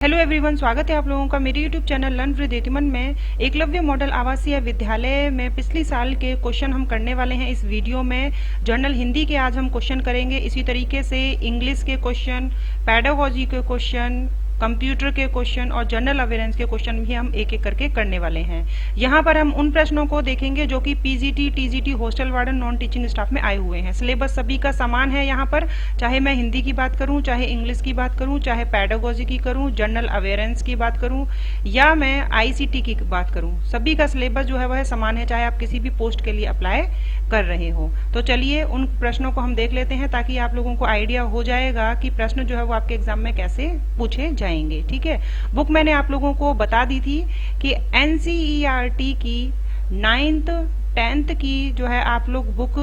Hello everyone, स्वागत है आप लोगों का मेरे यूट्यूब चैनल लर्न विद एतिमन में। एकलव्य मॉडल आवासीय विद्यालय में पिछली साल के क्वेश्चन हम करने वाले हैं इस वीडियो में। जर्नल हिंदी के आज हम क्वेश्चन करेंगे, इसी तरीके से इंग्लिश के क्वेश्चन, पेडागोजी के क्वेश्चन, कंप्यूटर के क्वेश्चन और जनरल अवेयरेंस के क्वेश्चन भी हम एक एक करके करने वाले हैं। यहाँ पर हम उन प्रश्नों को देखेंगे जो कि PGT, TGT, hostel warden, non teaching staff में आए हुए हैं। सिलेबस सभी का समान है यहाँ पर, चाहे मैं हिंदी की बात करूँ, चाहे इंग्लिश की बात करूँ, चाहे पेडागोजी की करूँ, जनरल अवेयरेंस की बात करूँ या मैं आईसीटी की बात करूँ, सभी का सिलेबस जो है वह समान है, चाहे आप किसी भी पोस्ट के लिए अप्लाई कर रहे हो। तो चलिए उन प्रश्नों को हम देख लेते हैं ताकि आप लोगों को आइडिया हो जाएगा कि प्रश्न जो है वो आपके एग्जाम में कैसे पूछे जाएंगे। ठीक है, बुक मैंने आप लोगों को बता दी थी कि एनसीईआरटी की 9th 10th की जो है आप लोग बुक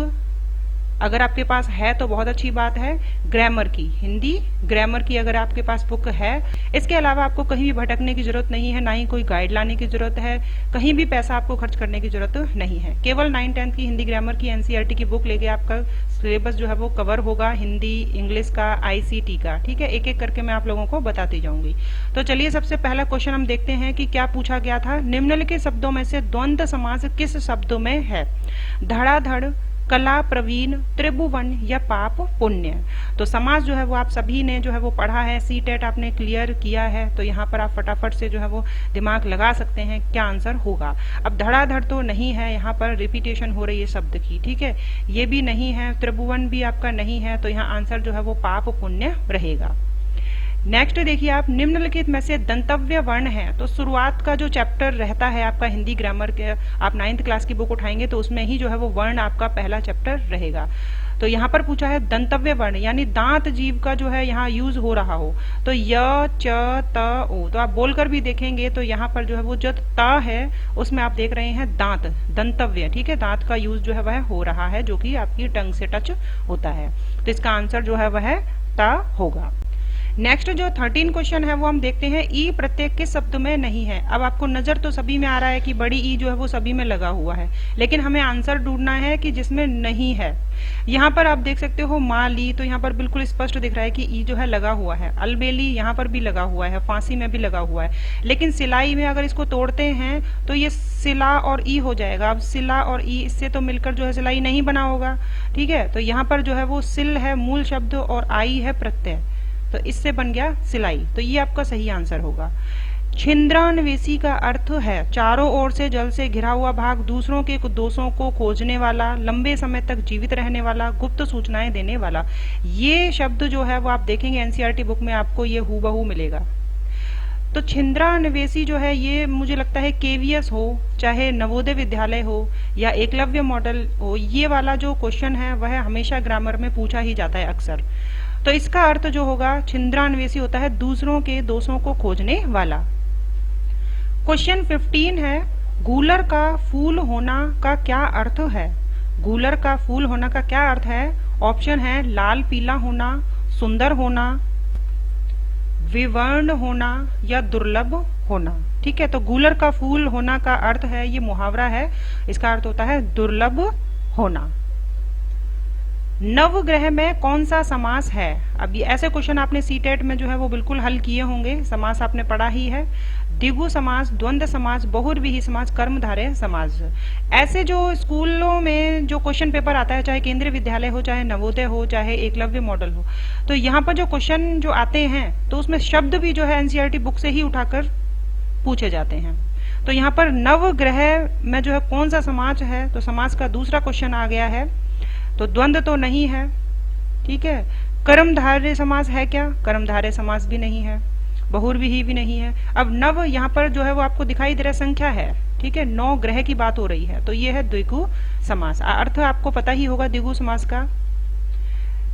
अगर आपके पास है तो बहुत अच्छी बात है। ग्रामर की, हिंदी ग्रामर की अगर आपके पास बुक है, इसके अलावा आपको कहीं भी भटकने की जरूरत नहीं है, ना ही कोई गाइड लाने की जरूरत है, कहीं भी पैसा आपको खर्च करने की जरूरत नहीं है। केवल 9th 10th की हिंदी ग्रामर की एनसीईआरटी की बुक लेके आपका सिलेबस जो है वो कवर होगा, हिंदी, इंग्लिश का, आईसीटी का। ठीक है, एक एक करके मैं आप लोगों को बताती जाऊंगी। तो चलिए सबसे पहला क्वेश्चन हम देखते हैं कि क्या पूछा गया था। निम्नलिखित शब्दों में से द्वंद्व समास किस शब्दों में है? धड़ाधड़, कला प्रवीण, त्रिभुवन या पाप पुण्य। तो समास जो है वो आप सभी ने जो है वो पढ़ा है, सीटेट आपने क्लियर किया है, तो यहाँ पर आप फटाफट से जो है वो दिमाग लगा सकते हैं क्या आंसर होगा। अब धड़ाधड़ तो नहीं है, यहाँ पर रिपीटेशन हो रही है शब्द की। ठीक है, ये भी नहीं है, त्रिभुवन भी आपका नहीं है, तो यहाँ आंसर जो है वो पाप पुण्य रहेगा। नेक्स्ट देखिए आप, निम्नलिखित में से दंतव्य वर्ण है। तो शुरुआत का जो चैप्टर रहता है आपका हिंदी ग्रामर के, आप 9th क्लास की बुक उठाएंगे तो उसमें ही जो है वो वर्ण आपका पहला चैप्टर रहेगा। तो यहाँ पर पूछा है दंतव्य वर्ण, यानी दांत जीव का जो है यहाँ यूज हो रहा हो। तो य, च, त, ओ, तो आप बोलकर भी देखेंगे तो यहाँ पर जो है वो जो त है उसमें आप देख रहे हैं दांत, दंतव्य। ठीक है, दांत का यूज जो है वह हो रहा है, जो कि आपकी टंग से टच होता है। तो इसका आंसर जो है वह त होगा। नेक्स्ट जो 13 क्वेश्चन है वो हम देखते हैं, ई प्रत्यय किस शब्द में नहीं है। अब आपको नजर तो सभी में आ रहा है कि बड़ी ई जो है वो सभी में लगा हुआ है, लेकिन हमें आंसर ढूंढना है कि जिसमें नहीं है। यहाँ पर आप देख सकते हो माली, तो यहाँ पर बिल्कुल स्पष्ट दिख रहा है कि ई जो है लगा हुआ है। अलबेली यहाँ पर भी लगा हुआ है, फांसी में भी लगा हुआ है, लेकिन सिलाई में अगर इसको तोड़ते हैं तो ये सिला और ई हो जाएगा। अब सिला और ई इससे तो मिलकर जो है सिलाई नहीं बना होगा। ठीक है, तो यहाँ पर जो है वो सिल है मूल शब्द और आई है प्रत्यय, तो इससे बन गया सिलाई, तो ये आपका सही आंसर होगा। छिंद्रान्वेषी का अर्थ है चारों ओर से जल से घिरा हुआ भाग, दूसरों के दोषों को खोजने वाला, लंबे समय तक जीवित रहने वाला, गुप्त सूचनाएं देने वाला। ये शब्द जो है वो आप देखेंगे एनसीईआरटी बुक में आपको ये हूबहू मिलेगा। तो छिंद्रान्वेषी जो है ये मुझे लगता है केवीएस हो, चाहे नवोदय विद्यालय हो या एकलव्य मॉडल हो, ये वाला जो क्वेश्चन है वह हमेशा ग्रामर में पूछा ही जाता है अक्सर। तो इसका अर्थ जो होगा छिंद्रान्वेषी होता है दूसरों के दोषों को खोजने वाला। क्वेश्चन 15 है, गूलर का फूल होना का क्या अर्थ है? गूलर का फूल होना का क्या अर्थ है? ऑप्शन है लाल पीला होना, सुंदर होना, विवर्ण होना या दुर्लभ होना। ठीक है, तो गूलर का फूल होना का अर्थ है, ये मुहावरा है, इसका अर्थ होता है दुर्लभ होना। नवग्रह में कौन सा समास है? अब ये ऐसे क्वेश्चन आपने सीटेट में जो है वो बिल्कुल हल किए होंगे, समास आपने पढ़ा ही है। द्विगु समास, द्वंद्व समास, बहुव्रीहि समास, कर्मधारय समास। ऐसे जो स्कूलों में जो क्वेश्चन पेपर आता है, चाहे केंद्रीय विद्यालय हो, चाहे नवोदय हो, चाहे एकलव्य मॉडल हो, तो यहाँ पर जो क्वेश्चन जो आते हैं तो उसमें शब्द भी जो है एनसीईआरटी बुक से ही उठाकर पूछे जाते हैं। तो यहाँ पर नवग्रह में जो है कौन सा समास है, तो समास का दूसरा क्वेश्चन आ गया है, तो द्वंद्व तो नहीं है। ठीक है, कर्मधारय समास है क्या? कर्मधारय समास भी नहीं है, बहुव्रीहि भी नहीं है। अब नव यहाँ पर जो है वो आपको दिखाई दे रहा संख्या है। ठीक है, 9 ग्रह की बात हो रही है, तो ये है द्विगु समास। अर्थ आपको पता ही होगा द्विगु समास का।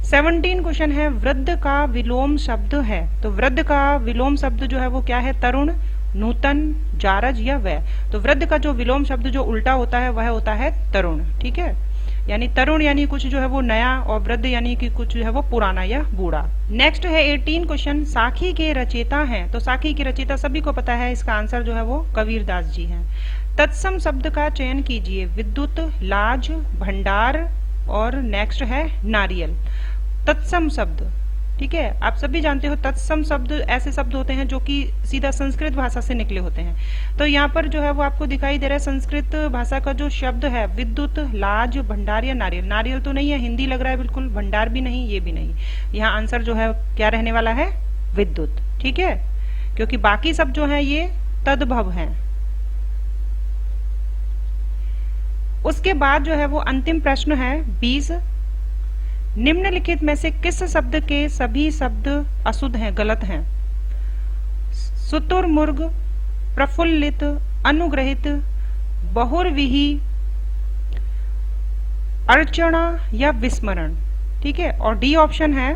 17 क्वेश्चन है, वृद्ध का विलोम शब्द है। तो वृद्ध का विलोम शब्द जो है वो क्या है? तरुण, नूतन, जारज या वय। तो वृद्ध का जो विलोम शब्द जो उल्टा होता है वह होता है तरुण। ठीक है, यानी तरुण यानी कुछ जो है वो नया, और वृद्ध यानी कि कुछ जो है वो पुराना या बूढ़ा। नेक्स्ट है 18 क्वेश्चन, साखी के रचयिता हैं। तो साखी के रचयिता सभी को पता है, इसका आंसर जो है वो कबीरदास जी हैं। तत्सम शब्द का चयन कीजिए, विद्युत, लाज, भंडार और नेक्स्ट है नारियल। तत्सम शब्द, ठीक है, आप सभी जानते हो तत्सम शब्द ऐसे शब्द होते हैं जो कि सीधा संस्कृत भाषा से निकले होते हैं। तो यहाँ पर जो है वो आपको दिखाई दे रहा है संस्कृत भाषा का जो शब्द है विद्युत, लाज, भंडार या नारियल। नारियल तो नहीं है, हिंदी लग रहा है बिल्कुल, भंडार भी नहीं, ये भी नहीं। यहाँ आंसर जो है क्या रहने वाला है, विद्युत। ठीक है, क्योंकि बाकी सब जो है ये तद्भव हैं। उसके बाद जो है वो अंतिम प्रश्न है 20। निम्नलिखित में से किस शब्द के सभी शब्द अशुद्ध हैं, गलत हैं? शुतुरमुर्ग, प्रफुल्लित, अनुग्रहित, बहुरविही, अर्चना या विस्मरण। ठीक है, और डी ऑप्शन है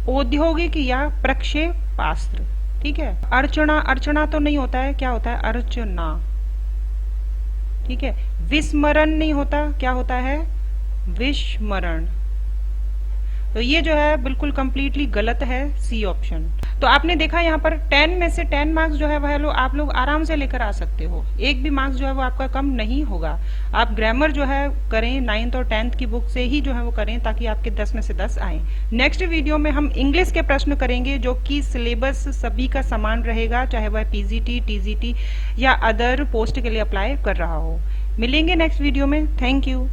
औद्योगिक या प्रक्षेपास्त्र। ठीक है, अर्चना, अर्चना तो नहीं होता है, क्या होता है, अर्चना। ठीक है, विस्मरण नहीं होता, क्या होता है, विस्मरण। तो ये जो है बिल्कुल कंप्लीटली गलत है, सी ऑप्शन। तो आपने देखा यहाँ पर 10 में से 10 मार्क्स जो है वह आप लोग आराम से लेकर आ सकते हो, एक भी मार्क्स जो है वो आपका कम नहीं होगा। आप ग्रामर जो है करें 9th और 10th की बुक से ही जो है वो करें, ताकि आपके 10 में से 10 आए। नेक्स्ट वीडियो में हम इंग्लिश के प्रश्न करेंगे, जो कि सिलेबस सभी का समान रहेगा, चाहे वह पीजीटी, टीजीटी या अदर पोस्ट के लिए अप्लाई कर रहा हो। मिलेंगे नेक्स्ट वीडियो में। Thank you.